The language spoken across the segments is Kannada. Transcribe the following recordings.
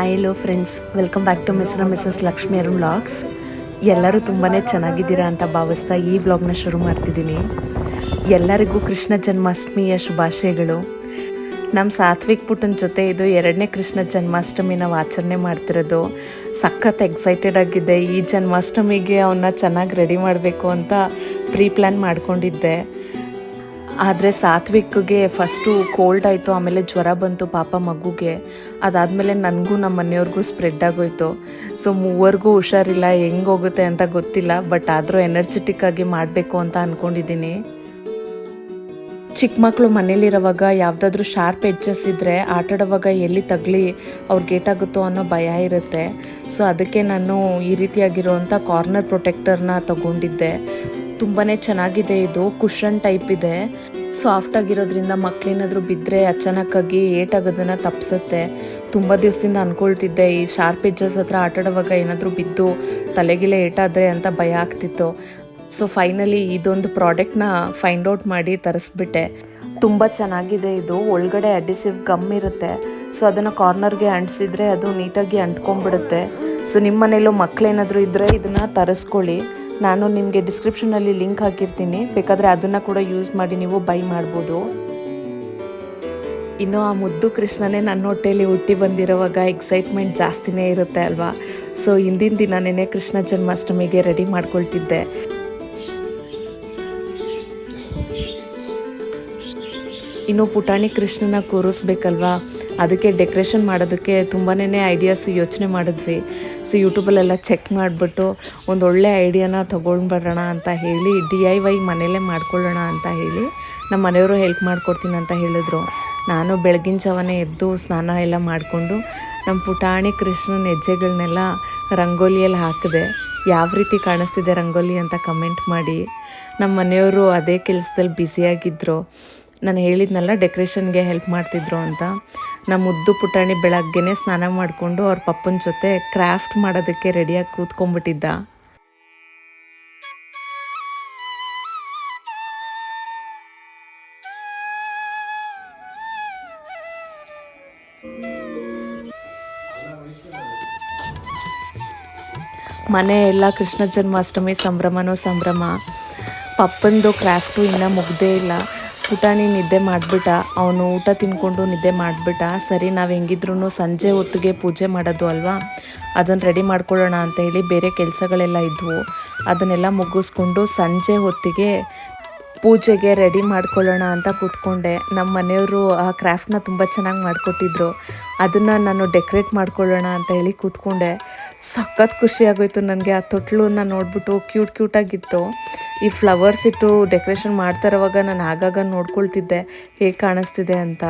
Hi hello friends, welcome back to Mrs Lakshmi Arun vlogs. ಎಲ್ಲರೂ ತುಂಬಾ ಚೆನ್ನಾಗಿದ್ದೀರಾ ಅಂತ ಭಾವಿಸ್ತಾ ಈ ವ್ಲಾಗ್ನ ಶುರು ಮಾಡ್ತಿದ್ದೀನಿ. ಎಲ್ಲರಿಗೂ ಕೃಷ್ಣ ಜನ್ಮಾಷ್ಟಮಿಯ ಶುಭಾಶಯಗಳು. ನಮ್ಮ ಸಾತ್ವಿಕ್ ಪುಟ್ಟನ ಜೊತೆ ಇದು 2ನೇ ಕೃಷ್ಣ ಜನ್ಮಾಷ್ಟಮಿ ನಾವು ಆಚರಣೆ ಮಾಡ್ತಿರೋದು. ಸಖತ್ ಎಕ್ಸೈಟೆಡ್ ಆಗಿದ್ದೆ. ಈ ಜನ್ಮಾಷ್ಟಮಿಗೆ ಅವನ್ನ ಚೆನ್ನಾಗಿ ರೆಡಿ ಮಾಡಬೇಕು ಅಂತ ಪ್ರೀ ಪ್ಲ್ಯಾನ್ ಮಾಡ್ಕೊಂಡಿದ್ದೆ. ಆದರೆ ಸಾತ್ವಿಕ್ಗೆ ಫಸ್ಟು ಕೋಲ್ಡ್ ಆಯಿತು, ಆಮೇಲೆ ಜ್ವರ ಬಂತು ಪಾಪ ಮಗುಗೆ. ಅದಾದಮೇಲೆ ನನಗೂ ನಮ್ಮ ಮನೆಯವ್ರಿಗೂ ಸ್ಪ್ರೆಡ್ ಆಗೋಯ್ತು. ಸೊ ಮೂವರಿಗೂ ಹುಷಾರಿಲ್ಲ, ಹೆಂಗೆ ಹೋಗುತ್ತೆ ಅಂತ ಗೊತ್ತಿಲ್ಲ. ಬಟ್ ಆದರೂ ಎನರ್ಜೆಟಿಕ್ ಆಗಿ ಮಾಡಬೇಕು ಅಂತ ಅಂದ್ಕೊಂಡಿದ್ದೀನಿ. ಚಿಕ್ಕ ಮಕ್ಕಳು ಮನೇಲಿರೋವಾಗ ಯಾವುದಾದ್ರೂ ಶಾರ್ಪ್ ಎಡ್ಜಸ್ ಇದ್ದರೆ ಆಟಾಡೋವಾಗ ಎಲ್ಲಿ ತಗಲಿ ಅವ್ರಿಗೆ ಏಟಾಗುತ್ತೋ ಅನ್ನೋ ಭಯ ಇರುತ್ತೆ. ಸೊ ಅದಕ್ಕೆ ನಾನು ಈ ರೀತಿಯಾಗಿರೋವಂಥ ಕಾರ್ನರ್ ಪ್ರೊಟೆಕ್ಟರ್ನ ತಗೊಂಡಿದ್ದೆ. ತುಂಬಾ ಚೆನ್ನಾಗಿದೆ. ಇದು ಕುಷನ್ ಟೈಪ್ ಇದೆ. ಸಾಫ್ಟ್ ಆಗಿರೋದ್ರಿಂದ ಮಕ್ಕಳೇನಾದರೂ ಬಿದ್ದರೆ ಅಚಾನಕ್ಕಾಗಿ ಏಟಾಗೋದನ್ನು ತಪ್ಪಿಸುತ್ತೆ. ತುಂಬ ದಿವಸದಿಂದ ಅಂದ್ಕೊಳ್ತಿದ್ದೆ ಈ ಶಾರ್ಪ್ ಎಡ್ಜಸ್ ಹತ್ರ ಆಟಾಡುವಾಗ ಏನಾದರೂ ಬಿದ್ದು ತಲೆಗಿಲೆ ಏಟಾದರೆ ಅಂತ ಭಯ ಆಗ್ತಿತ್ತು. ಸೊ ಫೈನಲಿ ಇದೊಂದು ಪ್ರಾಡಕ್ಟ್ನ ಫೈಂಡ್ ಔಟ್ ಮಾಡಿ ತರಿಸ್ಬಿಟ್ಟೆ. ತುಂಬ ಚೆನ್ನಾಗಿದೆ. ಇದು ಒಳಗಡೆ ಅಡಿಸಿವ್ ಗಮ್ ಇರುತ್ತೆ. ಸೊ ಅದನ್ನು ಕಾರ್ನರ್ಗೆ ಅಂಟಿಸಿದ್ರೆ ಅದು ನೀಟಾಗಿ ಅಂಟ್ಕೊಂಡ್ಬಿಡುತ್ತೆ. ಸೊ ನಿಮ್ಮ ಮನೇಲೂ ಮಕ್ಕಳೇನಾದರೂ ಇದ್ದರೆ ಇದನ್ನು ತರಿಸ್ಕೊಳ್ಳಿ. ನಾನು ನಿಮಗೆ ಡಿಸ್ಕ್ರಿಪ್ಷನಲ್ಲಿ ಲಿಂಕ್ ಹಾಕಿರ್ತೀನಿ, ಬೇಕಾದರೆ ಅದನ್ನು ಕೂಡ ಯೂಸ್ ಮಾಡಿ ನೀವು ಬೈ ಮಾಡ್ಬೋದು. ಇನ್ನು ಆ ಮುದ್ದು ಕೃಷ್ಣನೇ ನನ್ನ ಹೊಟ್ಟೆಯಲ್ಲಿ ಹುಟ್ಟಿ ಬಂದಿರೋವಾಗ ಎಕ್ಸೈಟ್ಮೆಂಟ್ ಜಾಸ್ತಿನೇ ಇರುತ್ತೆ ಅಲ್ವಾ. ಸೊ ಹಿಂದಿನ ದಿನನೇ ಕೃಷ್ಣ ಜನ್ಮಾಷ್ಟಮಿಗೆ ರೆಡಿ ಮಾಡ್ಕೊಳ್ತಿದ್ದೆ. ಇನ್ನು ಪುಟಾಣಿ ಕೃಷ್ಣನ ಕೂರಿಸ್ಬೇಕಲ್ವಾ, ಅದಕ್ಕೆ ಡೆಕೋರೇಷನ್ ಮಾಡೋದಕ್ಕೆ ತುಂಬಾ ಐಡಿಯಾಸ್ ಯೋಚನೆ ಮಾಡಿದ್ವಿ. ಸೊ ಯೂಟ್ಯೂಬಲ್ಲೆಲ್ಲ ಚೆಕ್ ಮಾಡಿಬಿಟ್ಟು ಒಂದೊಳ್ಳೆ ಐಡಿಯಾನ ತೊಗೊಂಡ್ಬರೋಣ ಅಂತ ಹೇಳಿ DIY ಮನೆಯಲ್ಲೇ ಮಾಡ್ಕೊಳ್ಳೋಣ ಅಂತ ಹೇಳಿ ನಮ್ಮ ಮನೆಯವರು ಹೆಲ್ಪ್ ಮಾಡಿಕೊಡ್ತೀನಿ ಅಂತ ಹೇಳಿದ್ರು. ನಾನು ಬೆಳಗಿನ ಜಾವನೇ ಎದ್ದು ಸ್ನಾನ ಎಲ್ಲ ಮಾಡಿಕೊಂಡು ನಮ್ಮ ಪುಟಾಣಿ ಕೃಷ್ಣನ ಹೆಜ್ಜೆಗಳನ್ನೆಲ್ಲ ರಂಗೋಲಿಯಲ್ಲಿ ಹಾಕಿದೆ. ಯಾವ ರೀತಿ ಕಾಣಿಸ್ತಿದೆ ರಂಗೋಲಿ ಅಂತ ಕಮೆಂಟ್ ಮಾಡಿ. ನಮ್ಮ ಮನೆಯವರು ಅದೇ ಕೆಲಸದಲ್ಲಿ ಬ್ಯುಸಿಯಾಗಿದ್ದರು. ನಾನು ಹೇಳಿದ್ನಲ್ಲ ಡೆಕೋರೇಷನ್ಗೆ ಹೆಲ್ಪ್ ಮಾಡ್ತಿದ್ರು ಅಂತ. ನಮ್ಮ ಮುದ್ದು ಪುಟಾಣಿ ಬೆಳಗ್ಗೆನೇ ಸ್ನಾನ ಮಾಡಿಕೊಂಡು ಅವ್ರ ಪಪ್ಪನ ಜೊತೆ ಕ್ರಾಫ್ಟ್ ಮಾಡೋದಕ್ಕೆ ರೆಡಿಯಾಗಿ ಕೂತ್ಕೊಂಡ್ಬಿಟ್ಟಿದ್ದ. ಮನೆ ಎಲ್ಲ ಕೃಷ್ಣ ಜನ್ಮಾಷ್ಟಮಿ ಸಂಭ್ರಮನೋ ಸಂಭ್ರಮ. ಪಪ್ಪಂದು ಕ್ರಾಫ್ಟು ಇನ್ನೂ ಮುಗ್ದೇ ಇಲ್ಲ. ಪುಟಾಣಿ ನಿದ್ದೆ ಮಾಡಿಬಿಟ್ಟ. ಅವನು ಊಟ ತಿನ್ಕೊಂಡು ನಿದ್ದೆ ಮಾಡಿಬಿಟ್ಟ. ಸರಿ, ನಾವು ಹೆಂಗಿದ್ರು ಸಂಜೆ ಹೊತ್ತಿಗೆ ಪೂಜೆ ಮಾಡೋದು ಅಲ್ವಾ, ಅದನ್ನು ರೆಡಿ ಮಾಡ್ಕೊಳ್ಳೋಣ ಅಂತ ಹೇಳಿ ಬೇರೆ ಕೆಲಸಗಳೆಲ್ಲ ಇದ್ವು. ಅದನ್ನೆಲ್ಲ ಮುಗಿಸ್ಕೊಂಡು ಸಂಜೆ ಹೊತ್ತಿಗೆ ಪೂಜೆಗೆ ರೆಡಿ ಮಾಡ್ಕೊಳ್ಳೋಣ ಅಂತ ಕೂತ್ಕೊಂಡೆ. ನಮ್ಮ ಮನೆಯವರು ಆ ಕ್ರಾಫ್ಟ್ನ ತುಂಬ ಚೆನ್ನಾಗಿ ಮಾಡಿಕೊಟ್ಟಿದ್ರು. ಅದನ್ನು ನಾನು ಡೆಕೋರೇಟ್ ಮಾಡ್ಕೊಳ್ಳೋಣ ಅಂತ ಹೇಳಿ ಕೂತ್ಕೊಂಡೆ. ಸಖತ್ ಖುಷಿಯಾಗೋಯ್ತು ನನಗೆ. ಆ ತೊಟ್ಲನ್ನ ನೋಡಿಬಿಟ್ಟು ಕ್ಯೂಟಾಗಿತ್ತು. ಈ ಫ್ಲವರ್ಸ್ ಇಟ್ಟು ಡೆಕೋರೇಷನ್ ಮಾಡ್ತಾ ಇರೋವಾಗ ನಾನು ಆಗಾಗ ನೋಡ್ಕೊಳ್ತಿದ್ದೆ ಹೇಗೆ ಕಾಣಿಸ್ತಿದೆ ಅಂತ.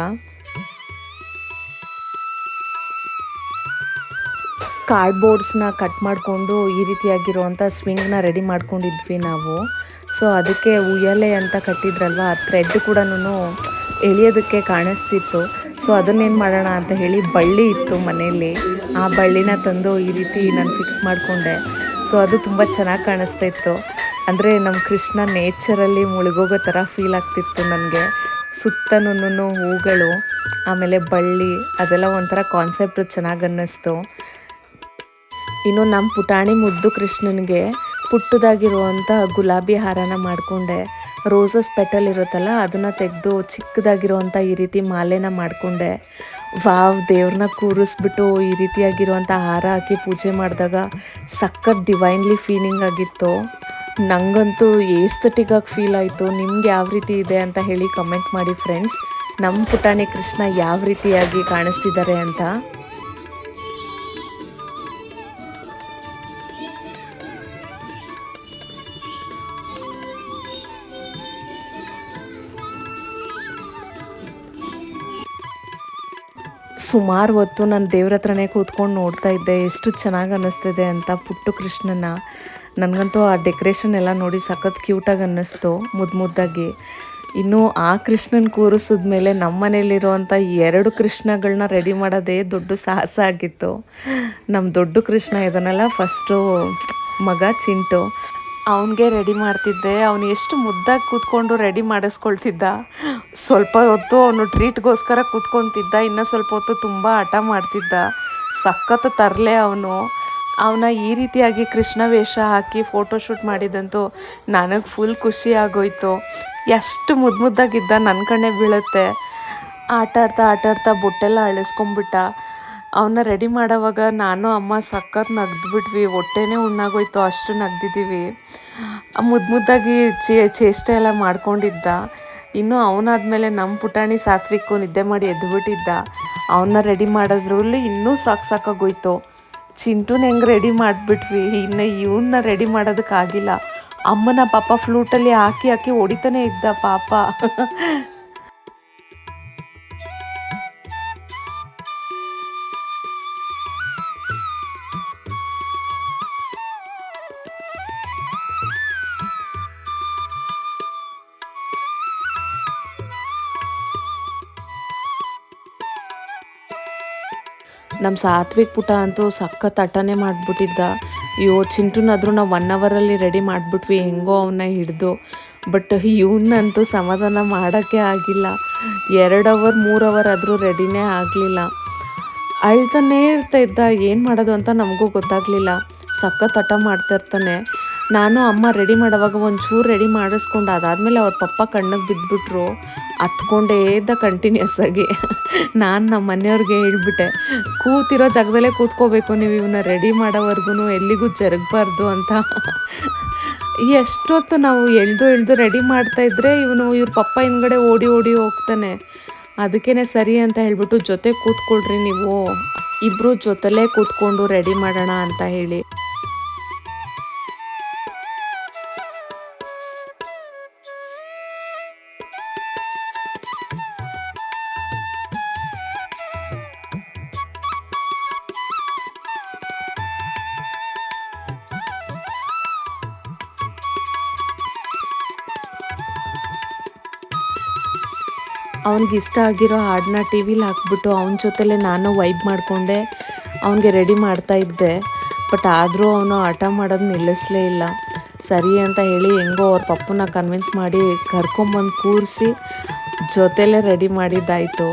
ಕಾರ್ಡ್ಬೋರ್ಡ್ಸ್ನ ಕಟ್ ಮಾಡಿಕೊಂಡು ಈ ರೀತಿಯಾಗಿರುವಂಥ ಸ್ವಿಂಗ್ನ ರೆಡಿ ಮಾಡ್ಕೊಂಡಿದ್ವಿ ನಾವು. ಸೊ ಅದಕ್ಕೆ ಉಯ್ಯಾಲೆ ಅಂತ ಕಟ್ಟಿದ್ರಲ್ವ, ಆ ಥ್ರೆಡ್ ಕೂಡ ಎಳೆಯೋದಕ್ಕೆ ಕಾಣಿಸ್ತಿತ್ತು. ಸೊ ಅದನ್ನೇನು ಮಾಡೋಣ ಅಂತ ಹೇಳಿ ಬಳ್ಳಿ ಇತ್ತು ಮನೆಯಲ್ಲಿ. ಆ ಬಳ್ಳಿನ ತಂದು ಈ ರೀತಿ ನಾನು ಫಿಕ್ಸ್ ಮಾಡಿಕೊಂಡೆ. ಸೊ ಅದು ತುಂಬ ಚೆನ್ನಾಗಿ ಕಾಣಿಸ್ತಾ ಇತ್ತು. ಅಂದರೆ ನಮ್ಮ ಕೃಷ್ಣ ನೇಚರಲ್ಲಿ ಮುಳುಗೋಗೋ ಥರ ಫೀಲ್ ಆಗ್ತಿತ್ತು ನನಗೆ. ಸುತ್ತನೂ ಹೂಗಳು, ಆಮೇಲೆ ಬಳ್ಳಿ, ಅದೆಲ್ಲ ಒಂಥರ ಕಾನ್ಸೆಪ್ಟು ಚೆನ್ನಾಗಿ ಅನ್ನಿಸ್ತು. ಇನ್ನು ನಮ್ಮ ಪುಟಾಣಿ ಮುದ್ದು ಕೃಷ್ಣನಿಗೆ ಪುಟ್ಟದಾಗಿರುವಂಥ ಗುಲಾಬಿ ಹಾರನ ಮಾಡಿಕೊಂಡೆ. ರೋಸಸ್ ಪೆಟಲ್ ಇರುತ್ತಲ್ಲ, ಅದನ್ನು ತೆಗೆದು ಚಿಕ್ಕದಾಗಿರುವಂಥ ಈ ರೀತಿ ಮಾಲೆನ ಮಾಡಿಕೊಂಡೆ. ದೇವ್ರನ್ನ ಕೂರಿಸ್ಬಿಟ್ಟು ಈ ರೀತಿಯಾಗಿರುವಂಥ ಹಾರ ಹಾಕಿ ಪೂಜೆ ಮಾಡಿದಾಗ ಸಖತ್ ಡಿವೈನ್ಲಿ ಫೀಲಿಂಗ್ ಆಗಿತ್ತು. ನನಗಂತೂ ಏಸ್ಥೆಟಿಕ್ಕಾಗಿ ಫೀಲ್ ಆಯಿತು. ನಿಮ್ಗೆ ಯಾವ ರೀತಿ ಇದೆ ಅಂತ ಹೇಳಿ ಕಮೆಂಟ್ ಮಾಡಿ ಫ್ರೆಂಡ್ಸ್. ನಮ್ಮ ಪುಟಾಣಿ ಕೃಷ್ಣ ಯಾವ ರೀತಿಯಾಗಿ ಕಾಣಿಸ್ತಿದ್ದಾರೆ ಅಂತ. ಸುಮಾರು ಹೊತ್ತು ನಾನು ದೇವ್ರ ಹತ್ರನೇ ಕೂತ್ಕೊಂಡು ನೋಡ್ತಾ ಇದ್ದೆ ಎಷ್ಟು ಚೆನ್ನಾಗಿ ಅನ್ನಿಸ್ತಿದೆ ಅಂತ ಪುಟ್ಟು ಕೃಷ್ಣನ. ನನಗಂತೂ ಆ ಡೆಕೋರೇಷನ್ ಎಲ್ಲ ನೋಡಿ ಸಖತ್ ಕ್ಯೂಟಾಗಿ ಅನ್ನಿಸ್ತು, ಮುದ್ದಾಗಿ. ಇನ್ನು ಆ ಕೃಷ್ಣನ ಕೂರಿಸಿದ್ಮೇಲೆ ನಮ್ಮ ಮನೇಲಿರುವಂಥ 2 ಕೃಷ್ಣಗಳನ್ನ ರೆಡಿ ಮಾಡೋದೇ ದೊಡ್ಡ ಸಾಹಸ ಆಗಿತ್ತು. ನಮ್ಮ ದೊಡ್ಡ ಕೃಷ್ಣ ಇದನ್ನೆಲ್ಲ ಫಸ್ಟು ಮಗ ಚಿಂಟು, ಅವನಿಗೆ ರೆಡಿ ಮಾಡ್ತಿದ್ದೆ. ಅವನು ಎಷ್ಟು ಮುದ್ದಾಗಿ ಕೂತ್ಕೊಂಡು ರೆಡಿ ಮಾಡಿಸ್ಕೊಳ್ತಿದ್ದ. ಸ್ವಲ್ಪ ಹೊತ್ತು ಅವನು ಟ್ರೀಟ್ಗೋಸ್ಕರ ಕೂತ್ಕೊತಿದ್ದ, ಇನ್ನೂ ಸ್ವಲ್ಪ ಹೊತ್ತು ತುಂಬ ಹಠ ಮಾಡ್ತಿದ್ದ. ಸಖತ್ ತರಲೆ ಅವನು. ಅವನ ಈ ರೀತಿಯಾಗಿ ಕೃಷ್ಣ ವೇಷ ಹಾಕಿ ಫೋಟೋಶೂಟ್ ಮಾಡಿದಂತೂ ನನಗೆ ಫುಲ್ ಖುಷಿ ಆಗೋಯ್ತು. ಎಷ್ಟು ಮುದ್ದಾಗಿದ್ದ, ನನ್ನ ಕಣ್ಣೇ ಬೀಳುತ್ತೆ. ಆಟಾಡ್ತಾ ಬೊಟ್ಟೆಲ್ಲ ಅಳಿಸ್ಕೊಂಬಿಟ್ಟ. ಅವನ್ನ ರೆಡಿ ಮಾಡೋವಾಗ ನಾನು ಅಮ್ಮ ಸಖತ್ ನಗ್ದುಬಿಟ್ವಿ. ಹೊಟ್ಟೆನೇ ಹುಣ್ಣಾಗೋಯ್ತು, ಅಷ್ಟು ನಗ್ದಿದ್ದೀವಿ. ಮುದ್ದಾಗಿ ಚೇಷ್ಟೆ ಎಲ್ಲ ಮಾಡ್ಕೊಂಡಿದ್ದ. ಇನ್ನು ಅವನಾದ್ಮೇಲೆ ನಮ್ಮ ಪುಟಾಣಿ ಸಾತ್ವಿಕ್ಕು ನಿದ್ದೆ ಮಾಡಿ ಎದ್ದುಬಿಟ್ಟಿದ್ದ. ಅವನ್ನ ರೆಡಿ ಮಾಡೋದ್ರಲ್ಲಿ ಇನ್ನೂ ಸಾಕಾಗೋಯ್ತು. ಚಿಂಟುನ ಹೆಂಗೆ ರೆಡಿ ಮಾಡಿಬಿಟ್ವಿ, ಇನ್ನು ಇವನ್ನ ರೆಡಿ ಮಾಡೋದಕ್ಕಾಗಿಲ್ಲ. ಅಮ್ಮನ ಪಾಪ ಫ್ಲೂಟಲ್ಲಿ ಹಾಕಿ ಹೊಡಿತಾನೆ ಇದ್ದ ಪಾಪ. ನಮ್ಮ ಸಾತ್ವಿಕ್ ಪುಟ ಅಂತೂ ಸಖತ್ ಹಠನೇ ಮಾಡಿಬಿಟ್ಟಿದ್ದ. ಅಯ್ಯೋ ಚಿಂಟುನಾದರೂ ನಾವು 1 ಅವರಲ್ಲಿ ರೆಡಿ ಮಾಡಿಬಿಟ್ವಿ ಹೆಂಗೋ ಅವನ್ನ ಹಿಡಿದು. ಬಟ್ ಇವನ್ನಂತೂ ಸಮಾಧಾನ ಮಾಡೋಕ್ಕೆ ಆಗಿಲ್ಲ. 2 ಅವರ್ 3 ಅವರ್ ಆದರೂ ರೆಡಿನೇ ಆಗಲಿಲ್ಲ. ಅಳ್ತಾನೇ ಇದ್ದ. ಏನು ಮಾಡೋದು ಅಂತ ನಮಗೂ ಗೊತ್ತಾಗಲಿಲ್ಲ. ಸಖತ್ ಹಠ ಮಾಡ್ತಾಯಿರ್ತಾನೆ. ನಾನು ಅಮ್ಮ ರೆಡಿ ಮಾಡೋವಾಗ ಒಂಚೂರು ರೆಡಿ ಮಾಡಿಸ್ಕೊಂಡು ಅದಾದಮೇಲೆ ಅವ್ರ ಪಪ್ಪ ಕಣ್ಣಿಗೆ ಬಿದ್ದುಬಿಟ್ರು. ಹತ್ಕೊಂಡೇ ಇದ್ದ ಕಂಟಿನ್ಯೂಸ್ ಆಗಿ. ನಾನು ನಮ್ಮ ಮನೆಯವ್ರಿಗೆ ಹೇಳ್ಬಿಟ್ಟೆ, ಕೂತಿರೋ ಜಾಗದಲ್ಲೇ ಕೂತ್ಕೋಬೇಕು ನೀವು, ಇವನ್ನ ರೆಡಿ ಮಾಡೋವರೆಗೂ ಎಲ್ಲಿಗೂ ಜರುಗಬಾರ್ದು ಅಂತ. ಎಷ್ಟೊತ್ತು ನಾವು ಎಳ್ದು ರೆಡಿ ಮಾಡ್ತಾಯಿದ್ರೆ ಇವ್ರ ಪಪ್ಪ ಹಿಂದ್ಗಡೆ ಓಡಿ ಹೋಗ್ತಾನೆ. ಅದಕ್ಕೇ ಸರಿ ಅಂತ ಹೇಳ್ಬಿಟ್ಟು ಜೊತೆ ಕೂತ್ಕೊಳ್ರಿ ನೀವು, ಇಬ್ಬರು ಜೊತೆಲೇ ಕೂತ್ಕೊಂಡು ರೆಡಿ ಮಾಡೋಣ ಅಂತ ಹೇಳಿ. ಅವ್ನಿಗೆ ಇಷ್ಟ ಆಗಿರೋ ಹಾಡನ್ನ ಟಿ ವಿಲಿ ಹಾಕ್ಬಿಟ್ಟು ಅವನ ಜೊತೆಲೇ ನಾನು ವೈಬ್ ಮಾಡಿಕೊಂಡೆ ಅವನಿಗೆ ರೆಡಿ ಮಾಡ್ತಾಯಿದ್ದೆ. ಬಟ್ ಆದರೂ ಅವನು ಹಠ ಮಾಡೋದು ನಿಲ್ಲಿಸಲೇ ಇಲ್ಲ. ಸರಿ ಅಂತ ಹೇಳಿ ಹೆಂಗೋ ಅವ್ರ ಪಪ್ಪನ ಕನ್ವಿನ್ಸ್ ಮಾಡಿ ಕರ್ಕೊಂಬಂದು ಕೂರಿಸಿ ಜೊತೆಲೇ ರೆಡಿ ಮಾಡಿದ್ದಾಯಿತು.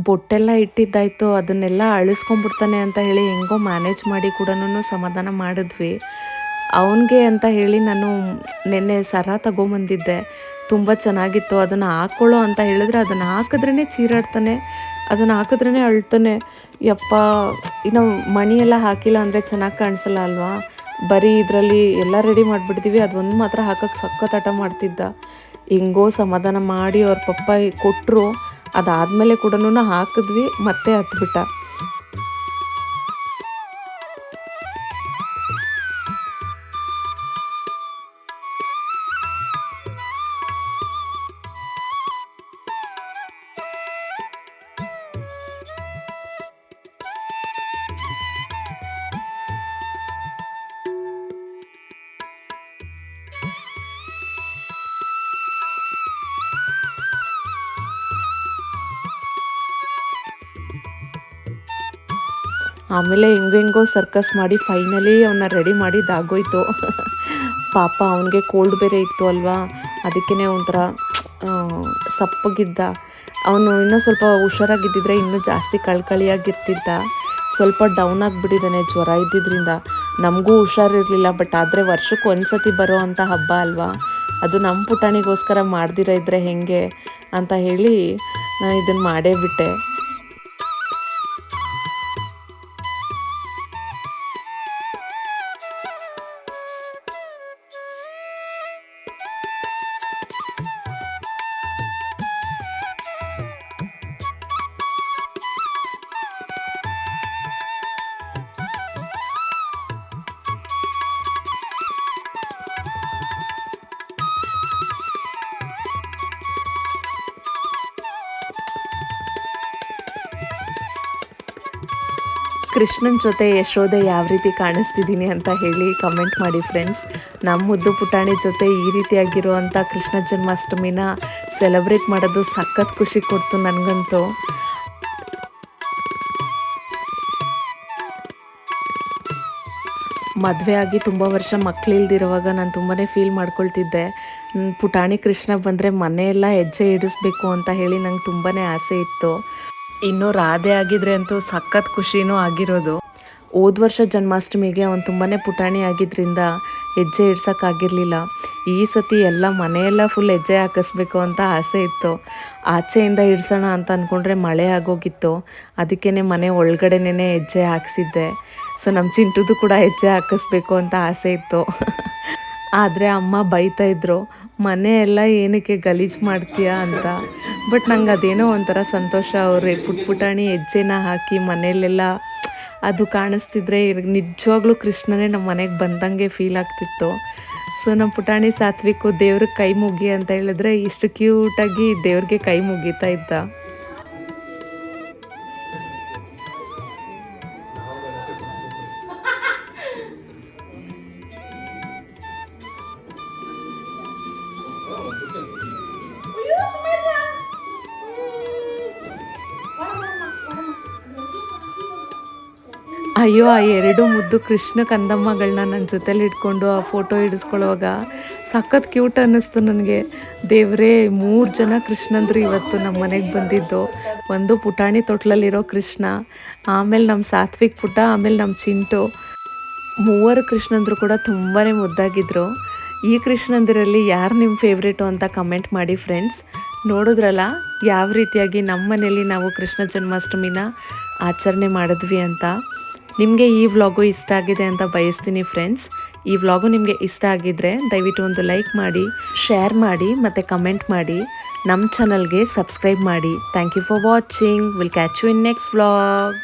ಬೊಟ್ಟೆಲ್ಲ ಇಟ್ಟಿದ್ದಾಯಿತು, ಅದನ್ನೆಲ್ಲ ಅಳಿಸ್ಕೊಂಡ್ಬಿಡ್ತಾನೆ ಅಂತ ಹೇಳಿ ಹೆಂಗೋ ಮ್ಯಾನೇಜ್ ಮಾಡಿ ಕೂಡ ಸಮಾಧಾನ ಮಾಡಿದ್ವಿ. ಅವನಿಗೆ ಅಂತ ಹೇಳಿ ನಾನು ನೆನ್ನೆ ಸರ ತಗೊಂಬಂದಿದ್ದೆ, ತುಂಬ ಚೆನ್ನಾಗಿತ್ತು. ಅದನ್ನು ಹಾಕ್ಕೊಳ್ಳೋ ಅಂತ ಹೇಳಿದ್ರೆ ಅದನ್ನು ಹಾಕಿದ್ರೇ ಚೀರಾಡ್ತಾನೆ, ಅದನ್ನು ಹಾಕಿದ್ರೇ ಅಳ್ತಾನೆ. ಯಪ್ಪ, ಇನ್ನು ಮಣಿಯೆಲ್ಲ ಹಾಕಿಲ್ಲ ಅಂದರೆ ಚೆನ್ನಾಗಿ ಕಾಣಿಸಲ್ಲ ಅಲ್ವಾ. ಬರೀ ಇದರಲ್ಲಿ ಎಲ್ಲ ರೆಡಿ ಮಾಡಿಬಿಡ್ತೀವಿ, ಅದೊಂದು ಮಾತ್ರ ಹಾಕೋಕ್ಕೆ ಸಖತ್ ಹಠ ಮಾಡ್ತಿದ್ದ. ಹೆಂಗೋ ಸಮಾಧಾನ ಮಾಡಿ ಅವ್ರ ಪಪ್ಪ ಕೊಟ್ಟರು. ಅದಾದಮೇಲೆ ಕೂಡ ಹಾಕಿದ್ವಿ, ಮತ್ತೆ ಹತ್ಬಿಟ್ಟ. ಆಮೇಲೆ ಹೆಂಗೋ ಸರ್ಕಸ್ ಮಾಡಿ ಫೈನಲಿ ಅವನ್ನ ರೆಡಿ ಮಾಡಿದ್ದಾಗೋಯ್ತು. ಪಾಪ ಅವನಿಗೆ ಕೋಲ್ಡ್ ಬೇರೆ ಇತ್ತು ಅಲ್ವಾ, ಅದಕ್ಕೇ ಒಂಥರ ಸಪ್ಪಗಿದ್ದ. ಅವನು ಇನ್ನೂ ಸ್ವಲ್ಪ ಹುಷಾರಾಗಿದ್ದಿದ್ರೆ ಇನ್ನೂ ಜಾಸ್ತಿ ಕಳ್ಕಳಿಯಾಗಿರ್ತಿದ್ದ. ಸ್ವಲ್ಪ ಡೌನ್ ಆಗಿಬಿಟ್ಟಿದ್ದಾನೆ ಜ್ವರ ಇದ್ದಿದ್ದರಿಂದ. ನಮಗೂ ಹುಷಾರಿರಲಿಲ್ಲ. ಬಟ್ ಆದರೆ ವರ್ಷಕ್ಕೆ ಒಂದ್ಸತಿ ಬರೋ ಅಂಥ ಹಬ್ಬ ಅಲ್ವಾ, ಅದು ನಮ್ಮ ಪುಟಾಣಿಗೋಸ್ಕರ ಮಾಡ್ದಿರ ಇದ್ದರೆ ಹೇಗೆ ಅಂತ ಹೇಳಿ ನಾನು ಇದನ್ನು ಮಾಡೇ ಬಿಟ್ಟೆ. ಕೃಷ್ಣನ ಜೊತೆ ಯಶೋದೆ ಯಾವ ರೀತಿ ಕಾಣಿಸ್ತಿದ್ದೀನಿ ಅಂತ ಹೇಳಿ ಕಮೆಂಟ್ ಮಾಡಿ ಫ್ರೆಂಡ್ಸ್. ನಮ್ಮ ಮುದ್ದು ಪುಟಾಣಿ ಜೊತೆ ಈ ರೀತಿಯಾಗಿರುವಂಥ ಕೃಷ್ಣ ಜನ್ಮಾಷ್ಟಮಿನ ಸೆಲೆಬ್ರೇಟ್ ಮಾಡೋದು ಸಖತ್ ಖುಷಿ ಕೊಡ್ತು ನನಗಂತೂ. ಮದುವೆ ಆಗಿ ತುಂಬ ವರ್ಷ ಮಕ್ಕಳಿಲ್ದಿರುವಾಗ ನಾನು ತುಂಬಾ ಫೀಲ್ ಮಾಡ್ಕೊಳ್ತಿದ್ದೆ. ಪುಟಾಣಿ ಕೃಷ್ಣ ಬಂದರೆ ಮನೆಯೆಲ್ಲ ಹೆಜ್ಜೆ ಇಡಿಸ್ಬೇಕು ಅಂತ ಹೇಳಿ ನಂಗೆ ತುಂಬಾ ಆಸೆ ಇತ್ತು. ಇನ್ನು ರಾಧೆ ಆಗಿದ್ರೆ ಅಂತೂ ಸಖತ್ ಖುಷಿನೂ ಆಗಿರೋದು. ಹೋದ ವರ್ಷ ಜನ್ಮಾಷ್ಟಮಿಗೆ ಅವನು ತುಂಬಾ ಪುಟಾಣಿ ಆಗಿದ್ದರಿಂದ ಹೆಜ್ಜೆ ಇಡ್ಸೋಕ್ಕಾಗಿರಲಿಲ್ಲ. ಈ ಸತಿ ಎಲ್ಲ ಮನೆಯೆಲ್ಲ ಫುಲ್ ಹೆಜ್ಜೆ ಹಾಕಿಸ್ಬೇಕು ಅಂತ ಆಸೆ ಇತ್ತು. ಆಚೆಯಿಂದ ಇಡ್ಸೋಣ ಅಂತ ಅಂದ್ಕೊಂಡ್ರೆ ಮಳೆ ಆಗೋಗಿತ್ತು. ಅದಕ್ಕೇ ಮನೆ ಒಳಗಡೆನೇ ಹೆಜ್ಜೆ ಹಾಕ್ಸಿದ್ದೆ. ಸೊ ನಮ್ಮ ಚಿಂಟುದು ಕೂಡ ಹೆಜ್ಜೆ ಹಾಕಿಸ್ಬೇಕು ಅಂತ ಆಸೆ ಇತ್ತು. ಆದರೆ ಅಮ್ಮ ಬೈತಾಯಿದ್ರು, ಮನೆ ಎಲ್ಲ ಏನಕ್ಕೆ ಗಲೀಜು ಮಾಡ್ತೀಯಾ ಅಂತ. ಬಟ್ ನಂಗೆ ಅದೇನೋ ಒಂಥರ ಸಂತೋಷ. ಅವ್ರೆ ಪುಟಾಣಿ ಹೆಜ್ಜೆನ ಹಾಕಿ ಮನೆಯಲ್ಲೆಲ್ಲ ಅದು ಕಾಣಿಸ್ತಿದ್ರೆ ನಿಜವಾಗ್ಲೂ ಕೃಷ್ಣನೇ ನಮ್ಮ ಮನೆಗೆ ಬಂದಂಗೆ ಫೀಲ್ ಆಗ್ತಿತ್ತು. ಸೊ ನಮ್ಮ ಪುಟಾಣಿ ಸಾತ್ವಿಕು ದೇವ್ರಿಗೆ ಕೈ ಮುಗಿ ಅಂತ ಹೇಳಿದ್ರೆ ಇಷ್ಟು ಕ್ಯೂಟಾಗಿ ದೇವ್ರಿಗೆ ಕೈ ಮುಗಿತಾ ಇದ್ದ. ಅಯ್ಯೋ, ಆ ಎರಡು ಮುದ್ದು ಕೃಷ್ಣ ಕಂದಮ್ಮಗಳನ್ನ ನನ್ನ ಜೊತೆಲಿ ಇಟ್ಕೊಂಡು ಆ ಫೋಟೋ ಹಿಡಿಸ್ಕೊಳ್ಳುವಾಗ ಸಖತ್ ಕ್ಯೂಟ್ ಅನ್ನಿಸ್ತು ನನಗೆ. ದೇವರೇ, 3 ಜನ ಕೃಷ್ಣಂದ್ರು ಇವತ್ತು ನಮ್ಮ ಮನೆಗೆ ಬಂದಿದ್ದು. ಒಂದು ಪುಟಾಣಿ ತೊಟ್ಲಲ್ಲಿರೋ ಕೃಷ್ಣ, ಆಮೇಲೆ ನಮ್ಮ ಸಾತ್ವಿಕ್ ಪುಟ, ಆಮೇಲೆ ನಮ್ಮ ಚಿಂಟು. 3 ಕೃಷ್ಣಂದ್ರು ಕೂಡ ತುಂಬಾ ಮುದ್ದಾಗಿದ್ರು. ಈ ಕೃಷ್ಣಂದಿರಲ್ಲಿ ಯಾರು ನಿಮ್ಮ ಫೇವ್ರೇಟು ಅಂತ ಕಮೆಂಟ್ ಮಾಡಿ ಫ್ರೆಂಡ್ಸ್. ನೋಡಿದ್ರಲ್ಲ ಯಾವ ರೀತಿಯಾಗಿ ನಮ್ಮ ಮನೇಲಿ ನಾವು ಕೃಷ್ಣ ಜನ್ಮಾಷ್ಟಮಿನ ಆಚರಣೆ ಮಾಡಿದ್ವಿ ಅಂತ. ನಿಮಗೆ ಈ ವ್ಲಾಗು ಇಷ್ಟ ಆಗಿದೆ ಅಂತ ಬಯಸ್ತೀನಿ ಫ್ರೆಂಡ್ಸ್. ಈ ವ್ಲಾಗು ನಿಮಗೆ ಇಷ್ಟ ಆಗಿದ್ದರೆ ದಯವಿಟ್ಟು ಒಂದು ಲೈಕ್ ಮಾಡಿ, ಶೇರ್ ಮಾಡಿ ಮತ್ತು ಕಮೆಂಟ್ ಮಾಡಿ. ನಮ್ಮ ಚಾನಲ್ಗೆ ಸಬ್ಸ್ಕ್ರೈಬ್ ಮಾಡಿ. Thank you for watching. Will catch you in next vlog.